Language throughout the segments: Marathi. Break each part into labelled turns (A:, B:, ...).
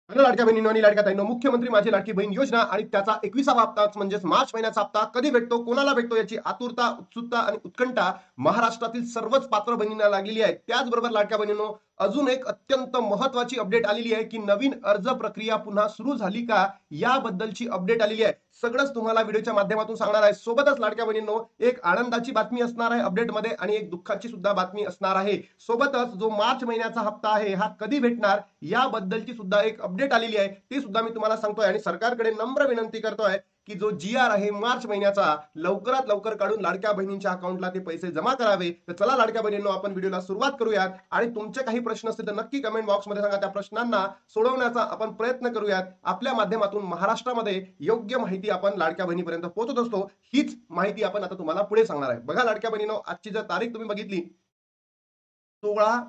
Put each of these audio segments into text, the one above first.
A: हॅलो लाडक्या बहिणींनो आणि लाडक्या ताईंनो, मुख्यमंत्री माझी लाडकी बहीण योजना आणि त्याचा 21वा हप्ता म्हणजेच मार्च महिन्याचा हप्ता कधी भेटतो, कोणाला भेटतो याची आतुरता, उत्सुकता आणि उत्कंठा महाराष्ट्रातील सर्वच पात्र बहिणींना लागलेली आहे. त्याचबरोबर लाडक्या बहिणींनो, अजून एक अत्यंत महत्वाची अपडेट आलेली आहे की नवीन अर्ज प्रक्रिया पुन्हा सुरू झाली का, याबद्दलची अपडेट आलेली आहे. सगळंच तुम्हाला व्हिडिओच्या माध्यमातून सांगणार आहे. सोबतच लाडक्या बहिणींनो, एक आनंदाची बातमी असणार आहे अपडेटमध्ये आणि एक दुःखाची सुद्धा बातमी असणार आहे. सोबतच जो मार्च महिन्याचा हप्ता आहे हा कधी भेटणार याबद्दलची सुद्धा एक अपडेट आलेली आहे, ते सुद्धा मी तुम्हाला सांगतोय. आणि सरकारकडे नम्र विनंती करतोय की जो GR आहे मार्च महिन्याचा, लवकरात लवकर काढून लाडक्या बहिणींच्या अकाउंटला ते पैसे जमा करावे. तर चला लाडक्या बहिणींनो, आपण व्हिडिओला सुरुवात करूयात आणि तुमचे काही प्रश्न असतील तर नक्की कमेंट बॉक्समध्ये सांगा. त्या प्रश्नांना सोडवण्याचा आपण प्रयत्न करूयात. आपल्या माध्यमातून महाराष्ट्रामध्ये योग्य माहिती आपण लाडक्या बहिणीपर्यंत पोहोचत असतो. हीच माहिती आपण आता तुम्हाला पुढे सांगणार आहे. बघा लाडक्या बहिणींनो, आजची जर तारीख तुम्ही बघितली 16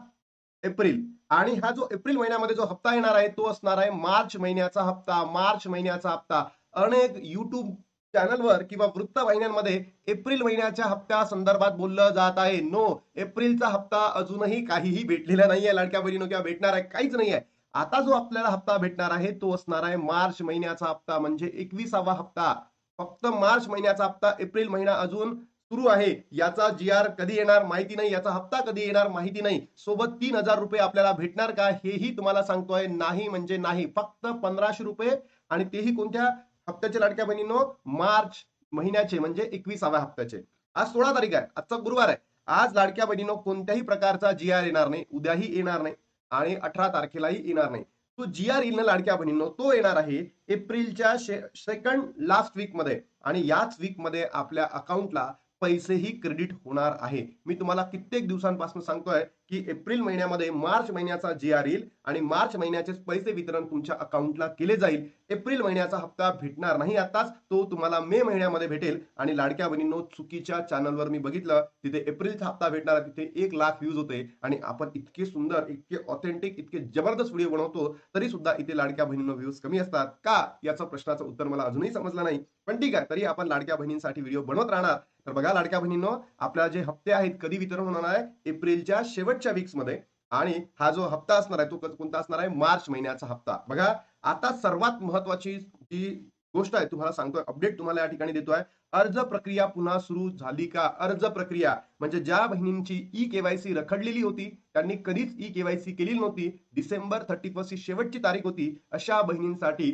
A: एप्रिल, आणि हा जो एप्रिल महिन्यामध्ये जो हप्ता येणार आहे तो असणार आहे मार्च महिन्याचा हप्ता. मार्च महिन्याचा हप्ता अनेक युट्यूब चॅनलवर किंवा वृत्तवाहिन्यांमध्ये एप्रिल महिन्याच्या हप्त्या संदर्भात बोललं जात आहे. नो, एप्रिलचा हप्ता अजूनही काहीही भेटलेला नाहीये लाडक्या बहिणीनो, किंवा भेटणार आहे काहीच नाहीये. आता जो आपल्याला हप्ता भेटणार आहे तो असणार आहे मार्च महिन्याचा हप्ता, म्हणजे 21वा हप्ता. फक्त मार्च महिन्याचा हप्ता. एप्रिल महिना अजून सुरू आहे. याचा GR कधी येणार माहिती नाही, याचा हप्ता कधी येणार माहिती नाही. सोबत 3,000 रुपये आपल्याला भेटणार का हेही तुम्हाला सांगतोय. नाही म्हणजे नाही, फक्त 1,500 रुपये, आणि तेही कोणत्या हप्त्याचे लाडक्या बहिणींनो? मार्च महिन्याचे, म्हणजे 21व्या हप्त्याचे. आज 16 तारीख आहे, आजचा गुरुवार आहे. आज लाडक्या बहिणींनो कोणत्याही प्रकारचा GR येणार नाही, उद्याही येणार नाही आणि 18 तारखेलाही येणार नाही. तो GR येईल ना लाडक्या बहिणींनो, तो येणार आहे एप्रिलच्या सेकंड लास्ट वीक मध्ये, आणि याच वीक मध्ये आपल्या अकाउंटला पैसेही क्रेडिट होणार आहे. मी तुम्हाला कित्येक दिवसांपासून सांगतोय की एप्रिल महिन्यामध्ये मार्च महिन्याचा GR येईल आणि मार्च महिन्याचे पैसे वितरण तुमच्या अकाउंटला केले जाईल. एप्रिल महिन्याचा हप्ता भेटणार नाही आताच, तो तुम्हाला मे महिन्यामध्ये भेटेल. आणि लाडक्या बहिणींनो, चुकीच्या चॅनलवर मी बघितलं, तिथे एप्रिलचा हप्ता भेटणार, तिथे 1,00,000 व्ह्यूज होते. आणि आपण इतके सुंदर, इतके ऑथेंटिक, इतके जबरदस्त व्हिडिओ बनवतो, तरी सुद्धा इथे लाडक्या बहिणींनो व्ह्यूज कमी असतात का, याचं प्रश्नाचं उत्तर मला अजूनही समजलं नाही. पण ठीक आहे, तरी आपण लाडक्या बहिणींसाठी व्हिडिओ बनवत राहणार. तर बघा लाडक्या बहिणींनो, आपल्या जे हप्ते आहेत कधी वितरण होणार आहे? एप्रिलच्या शेवटच्या वीक्स मध्ये. आणि हा जो हप्ता असणार आहे तो कोणता असणार आहे? मार्च महिन्याचा हप्ता. बघा, आता सर्वात महत्वाची जी गोष्ट आहे तुम्हाला सांगतोय, अपडेट तुम्हाला या ठिकाणी देतोय. अर्ज प्रक्रिया पुन्हा सुरू झाली का? अर्ज प्रक्रिया म्हणजे ज्या बहिणींची KYC रखडलेली होती, त्यांनी कधीच KYC केली नव्हती, डिसेंबर 31 ही शेवटची तारीख होती, अशा बहिणींसाठी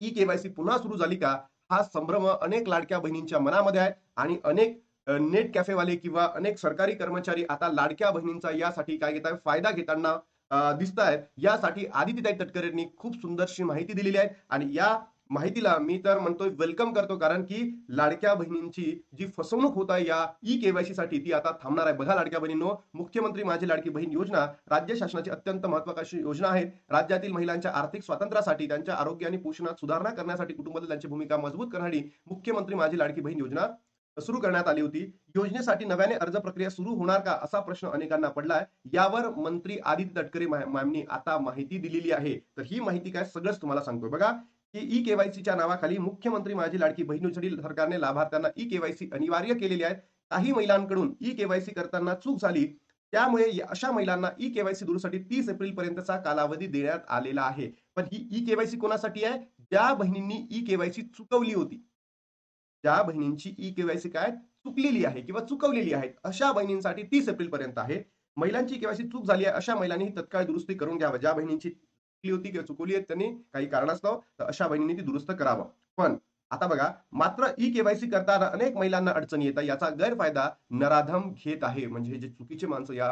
A: KYC पुन्हा सुरू झाली का, हा संभ्रम अनेक लाडक्या बहिणींच्या मनामध्ये आहे. आणि अनेक नेट कॅफेवाले किंवा अनेक सरकारी कर्मचारी आता लाडक्या बहिणींचा यासाठी काय घेत आहे, फायदा घेताना दिसत आहेत. यासाठी आदितीताई तटकरे यांनी खूप सुंदरशी माहिती दिलेली आहे, आणि या माहितीला मी तर म्हणतोय वेलकम करतो, कारण की लाडक्या बहिणींची जी फसवणूक होत आहे या KYC साठी, ती आता थांबणार आहे. बघा लाडक्या बहिणींनो, मुख्यमंत्री माझी लाडकी बहीण योजना राज्य शासनाची अत्यंत महत्वाकांक्षी योजना आहे. राज्यातील महिलांच्या आर्थिक स्वातंत्र्यासाठी, त्यांच्या आरोग्य आणि पोषणात सुधारणा करण्यासाठी, कुटुंबातील त्यांची भूमिका मजबूत करण्यासाठी मुख्यमंत्री माझी लाडकी बहीण योजना सुरू करण्यात आली होती. योजनेसाठी नव्याने अर्ज प्रक्रिया सुरू होणार का, असा प्रश्न अनेकांना पडलाय. यावर मंत्री आदित्य तटकरे मॅमनी आता माहिती दिलेली आहे. तर ही माहिती काय, सगळंच तुम्हाला सांगतोय. बघा, की KYCच्या नावाखाली मुख्यमंत्री माझी लाडकी बहीण योजनेसाठी सरकारने लाभार्थ्यांना KYC अनिवार्य केलेली आहे. काही महिलांकडून KYC करताना चूक झाली, त्यामुळे अशा महिलांना KYC दुरुस्तीसाठी 30 एप्रिल पर्यंतचा कालावधी देण्यात आलेला आहे. पण ही KYC कोणासाठी आहे? ज्या बहिणींनी KYC चुकवली होती, ज्या बहिणींची KYC काय चुकलेली आहे किंवा चुकवलेली आहे, अशा बहिणींसाठी 30 एप्रिल पर्यंत आहे. महिलांची KYC चूक झाली आहे, अशा महिलांनी तत्काळ दुरुस्ती करून घ्यावं. ज्या बहिणींची चुकली होती किंवा चुकवली आहे त्यांनी काही कारणास्तव, तर अशा बहिणींनी ती दुरुस्त करावं. पण आता बघा, मात्र KYC करताना अनेक महिलांना अडचणी येतात. याचा गैरफायदा नराधम घेत आहे. म्हणजे जे चुकीचे माणसं या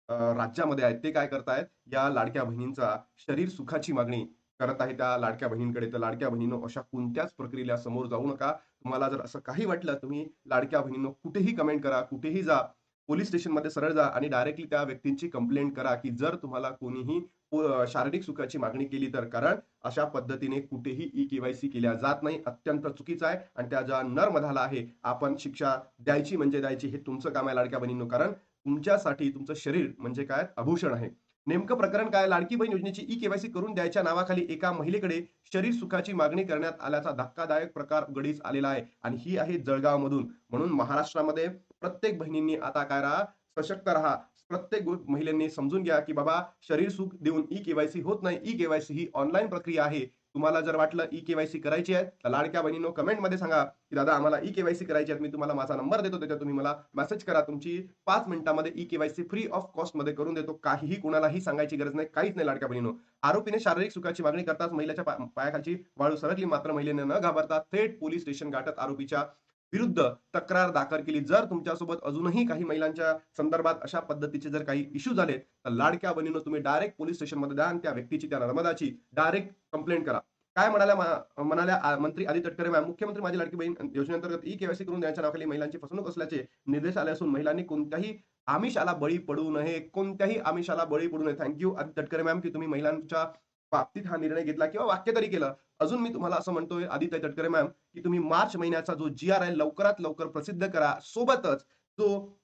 A: राज्यामध्ये आहेत, ते काय करतायत, या लाडक्या बहिणींचा शरीर सुखाची मागणी करत आहे त्या लाडक्या बहिणींकडे. तर लाडक्या बहिणींनो, अशा कोणत्याच प्रक्रियेला समोर जाऊ नका. तुम्हाला जर असं काही वाटलं, तुम्ही लाडक्या बहिणींनो कुठेही कमेंट करा, कुठेही जा, पोलीस स्टेशनमध्ये सरळ जा आणि डायरेक्टली त्या व्यक्तींची कंप्लेंट करा, की जर तुम्हाला कोणीही शारीरिक सुखाची मागणी केली तर. कारण अशा पद्धतीने कुठेही KYC केल्या जात नाही. अत्यंत चुकीचं आहे, आणि त्या ज्या नरमधाला आहे आपण शिक्षा द्यायची म्हणजे द्यायची, हे तुमचं काम आहे लाडक्या बहिणींनो. कारण तुमच्यासाठी तुमचं शरीर म्हणजे काय, आभूषण आहे. नेमकं प्रकरण काय? लाडकी बहीण योजनेची KYC करून द्यायच्या नावाखाली एका महिलेकडे शरीर सुखाची मागणी करण्यात आल्याचा धक्कादायक प्रकार उघडीस आलेला आहे, आणि ही आहे जळगाव मधून. म्हणून महाराष्ट्रामध्ये प्रत्येक बहिणींनी आता काय राहा, सशक्त राहा. प्रत्येक महिलांनी समजून घ्या, की बाबा शरीर सुख देऊन ई-के-वाय-सी होत नाही. ई-के-वाय-सी ही ऑनलाईन प्रक्रिया आहे. तुम्हाला जर वाटलं ई-के-वाय-सी करायची आहे, तर लाडक्या बहिणींनो कमेंटमध्ये सांगा, की दादा आम्हाला ई-के-वाय-सी करायची आहे. मी तुम्हाला माझा नंबर देतो. त्याच्यावर तुम्ही मला मेसेज करा. तुमची 5 मिनिटामध्ये ई-के-वाय-सी फ्री ऑफ कॉस्टमध्ये करून देतो. काहीही कोणालाही सांगायची गरज नाही. काहीच नाही लाडक्या बहिणींनो. आरोपीने शारीरिक सुखाची मागणी करताच महिलेच्या पायाखालची वाळू सरकली. मात्र महिलेने न घाबरता थेट पोलीस स्टेशन गाठत आरोपीच्या विरुद्ध तक्रार दाखल केली. जर तुमच्यासोबत अजूनही काही महिलांच्या संदर्भात अशा पद्धतीचे जर काही इश्यू झाले, तर लाडक्या बहिणींनो तुम्ही डायरेक्ट पोलीस स्टेशनमध्ये जा आणि त्या व्यक्तीची, त्या नर्मदाची डायरेक्ट कंप्लेंट करा. काय म्हणाल्या मंत्री आदित्य तटकरे मॅम, मुख्यमंत्री माझी लाडकी बहीण योजनेअंतर्गत ई-के-वाय-सी करून देण्याच्या नावाखाली महिलांची फसवणूक असल्याचे निर्देश आले असून महिलांनी कोणत्याही आमिषाला बळी पडू नये, कोणत्याही आमिषाला बळी पडू नये. Thank you Aditya Tatkare ma'am, की तुम्ही महिलांच्या बाबतीत हा निर्णय घेतला किंवा वाक्य तरी केलं. अजून मी तुम्हाला असं म्हणतोय आदित्य तटकरे मॅम, की तुम्ही मार्च महिन्याचा जो जी-आर आहे लवकरात लवकर प्रसिद्ध करा. सोबतच जो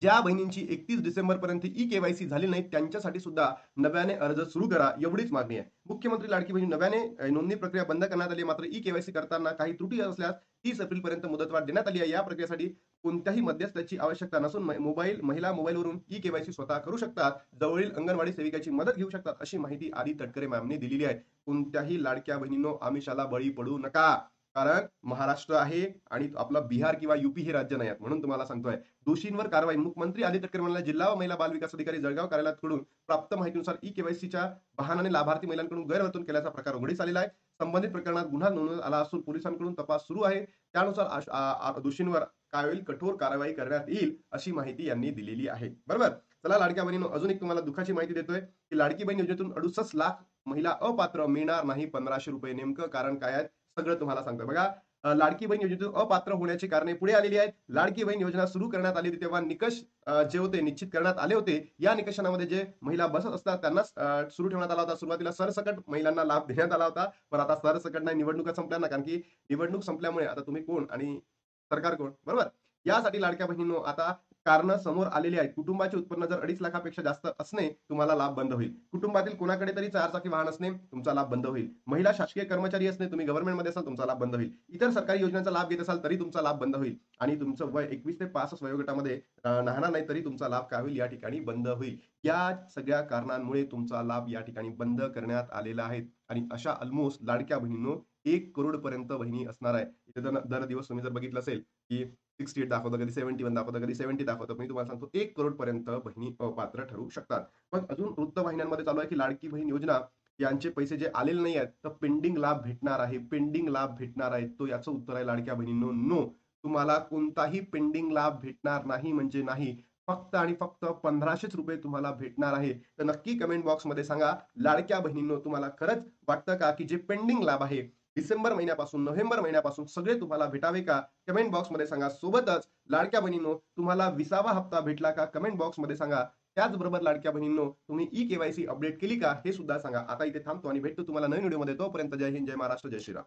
A: ज्या बहिणींची 31 डिसेंबरपर्यंत ई-के-वाय-सी झाली नाही त्यांच्यासाठी सुद्धा नव्याने अर्ज सुरू करा, एवढीच मागणी आहे. मुख्यमंत्री लाडकी बहीण नव्याने नोंदणी प्रक्रिया बंद करण्यात आली. मात्र ई-के-वाय-सी करताना काही त्रुटी असल्यास 30 एप्रिलपर्यंत मुदतवाढ देण्यात आली आहे. या प्रक्रियेसाठी कोणत्याही मध्यस्थाची आवश्यकता नसून महिला मोबाईलवरून ई-के-वाय-सी स्वतः करू शकतात. जवळील अंगणवाडी सेविकाची मदत घेऊ शकतात, अशी माहिती आदी तटकरे मॅमने दिलेली आहे. कोणत्याही लाडक्या बहिणींनो आमिषाला बळी पडू नका. कारण महाराष्ट्र आहे आणि आपलं बिहार किंवा यूपी हे राज्य नाही आहेत. म्हणून तुम्हाला सांगतोय. दोषींवर कारवाई. मुख्यमंत्री आदित्य तटकरे म्हणाले, जिल्हा व महिला बाल विकास अधिकारी जळगाव कार्यालयाकडून प्राप्त माहितीनुसार ई-के-वाय-सीच्या बहाण्याने लाभार्थी महिलांकडून गैरवर्तन केल्याचा प्रकार उघडीस आलेला आहे. संबंधित प्रकरणात गुन्हा नोंदवण्यात आला असून पोलिसांकडून तपास सुरू आहे. त्यानुसार दोषींवर काय होईल, कठोर कारवाई करण्यात येईल, अशी माहिती यांनी दिलेली आहे. बरोबर. चला लाडक्या बहिणींनो, अजून एक तुम्हाला दुःखाची माहिती देतोय, की लाडकी बहीण योजनेतून 68 लाख महिला अपात्र, मिळणार नाही ₹1500. नेमकं कारण काय आहे? सगळं तुम्हाला सांगतोय. बघा, लाडकी बहीण योजनेतून अपात्र होण्याची कारणे पुढे आलेली आहेत. लाडकी बहीण योजना सुरू करण्यात आली होती तेव्हा निकष जे होते निश्चित करण्यात आले होते. या निकषांमध्ये जे महिला बसत असतात त्यांनाच सुरू ठेवण्यात आला होता. सुरुवातीला सरसकट महिलांना लाभ देण्यात आला होता. पण आता सरसकट नाही, निवडणुका संपल्या ना, कारण की निवडणूक संपल्यामुळे आता तुम्ही कोण आणि सरकार कोण, बरोबर? यासाठी लाडक्या बहिणींनो आता कारणं समोर आलेली आहेत. कुटुंबाचे उत्पन्न जर 2.5 लाखापेक्षा जास्त असणे, तुम्हाला लाभ बंद होईल. कुटुंबातील कोणाकडे तरी 4 चाकी वाहन असणे, तुमचा लाभ बंद होईल. महिला शासकीय कर्मचारी असणे, तुम्ही गव्हर्नमेंटमध्ये असाल, तुमचा लाभ बंद होईल. इतर सरकारी योजनांचा लाभ घेत असाल, तरी तुमचा लाभ बंद होईल. आणि तुमचं वय 21 ते 65 वयोगटामध्ये राहणार नाही, तरी तुमचा लाभ काय होईल, या ठिकाणी बंद होईल. या सगळ्या कारणांमुळे तुमचा लाभ या ठिकाणी बंद करण्यात आलेला आहे. आणि अशा ऑलमोस्ट लाडक्या बहिणींनो 1 करोड पर्यंत बहिणी असणार आहे. इथे दर दिवस तुम्ही जर बघितलं असेल, की 68 दाखवतं, कधी 71 दाखवतं, कधी 70 दाखवतं. मी तुम्हाला सांगतो 1 करोड पर्यंत बहिणी अपात्र ठरू शकतात. मग अजून वृत्तवाहिन्यांमध्ये चालू आहे, की लाडकी बहीण योजना यांचे पैसे जे आलेले नाही आहेत, तर पेंडिंग लाभ भेटणार आहे. पेंडिंग लाभ भेटणार आहे. तो याचं उत्तर आहे लाडक्या बहिणींनो, नो. तुम्हाला कोणताही पेंडिंग लाभ भेटणार नाही म्हणजे नाही. फक्त आणि फक्त ₹1500 तुम्हाला भेटणार आहे. तर नक्की कमेंट बॉक्समध्ये सांगा, लाडक्या बहिणींनो तुम्हाला खरंच वाटतं का, की जे पेंडिंग लाभ आहे डिसेंबर महिन्यापासून नोव्हेंबर महिन्यापासून सगळे तुम्हाला भेटावे का? कमेंट बॉक्समध्ये सांगा. सोबतच लाडक्या बहिणींनो तुम्हाला 20वा हप्ता भेटला का? कमेंट बॉक्समध्ये सांगा. त्याचबरोबर लाडक्या बहिणींनो तुम्ही ई-के-वाय-सी अपडेट केली का? हे सुद्धा सांगा. आता इथे थांबतो आणि भेटतो तुम्हाला नवीन व्हिडिओमध्ये. तोपर्यंत जय हिंद, जय महाराष्ट्र, जय श्रीराम.